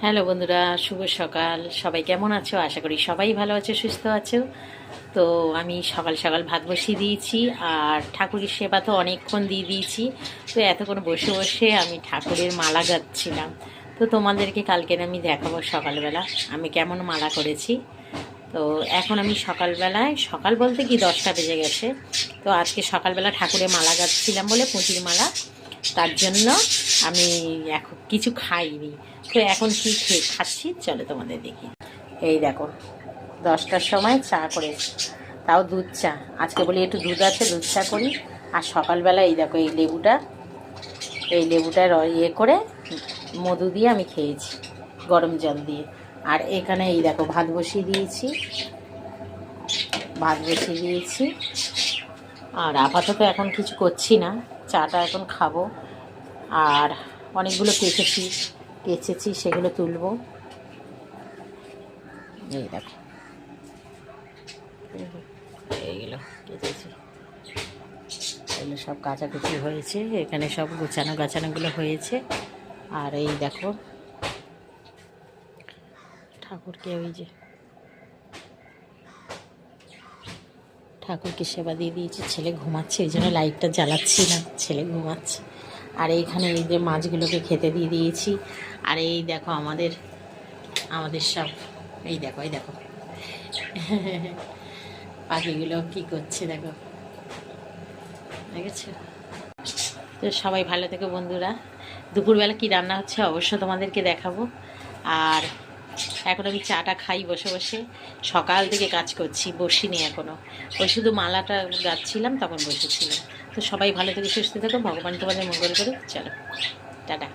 Hello বন্ধুরা, শুভ সকাল। সবাই কেমন আছো? আশা করি সবাই ভালো আছো, সুস্থ আছো। তো আমি সকাল সকাল ভাত বসিয়ে দিয়েছি, আর ঠাকুরের সেবা তো অনেকক্ষণ দিয়ে দিয়েছি। তো এতক্ষণ বসে বসে আমি ঠাকুরের মালা গাচ্ছিলাম। তো তোমাদেরকে কালকের আমি দেখাবো সকালবেলা আমি কেমন মালা করেছি। তো এখন আমি সকালবেলায়, সকাল বলতে কি 10টা বেজে গেছে। তো আজকে সকালবেলা ঠাকুরের মালা গাচ্ছিলাম বলে, পুঁতির মালা, তার জন্য আমি এখন কিছু খাইনি। তো এখন কি খাচ্ছি চলো তোমাদের দেখি। এই দেখো, 10টার সময় চা করেছি, তাও দুধ চা। আজকে বলি একটু দুধ আছে, দুধ চা করি। আর সকালবেলা এই দেখো, এই লেবুটা ইয়ে করে মধু দিয়ে আমি খেয়েছি, গরম জল দিয়ে। আর এখানে এই দেখো ভাত বসিয়ে দিয়েছি। আর আপাতত এখন কিছু করছি না, চাটা এখন খাবো। আর অনেকগুলো কেচেছি, সেগুলো তুলবো। এই দেখো, এইগুলো কেচেছি, এগুলো সব কাচাকুচি হয়েছে, এখানে সব গাছানোগুলো হয়েছে। আর এই দেখো ঠাকুরকে, ওই যে ঠাকুরকে সেবা দিয়ে দিয়েছি। ছেলে ঘুমাচ্ছে, এই জন্য লাইটটা জ্বালাচ্ছি না, ছেলে ঘুমাচ্ছে। আর এইখানে এই যে মাছগুলোকে খেতে দিয়ে দিয়েছি। আর এই দেখো আমাদের সব, এই দেখো পাখিগুলো কি করছে দেখো, দেখেছো? তো সবাই ভালো থেকো বন্ধুরা। দুপুরবেলা কি রান্না হচ্ছে অবশ্য তোমাদেরকে দেখাবো। আর এখন আমি চাটা খাই বসে বসে। সকাল থেকে কাজ করছি, বসিনি এখনও। ওই শুধু মালাটা গাচ্ছিলাম, তখন বসেছিলাম। তো সবাই ভালো থেকে সুস্থ থেকো, ভগবান তোমাদের মঙ্গল করুক। চলো, টাটা।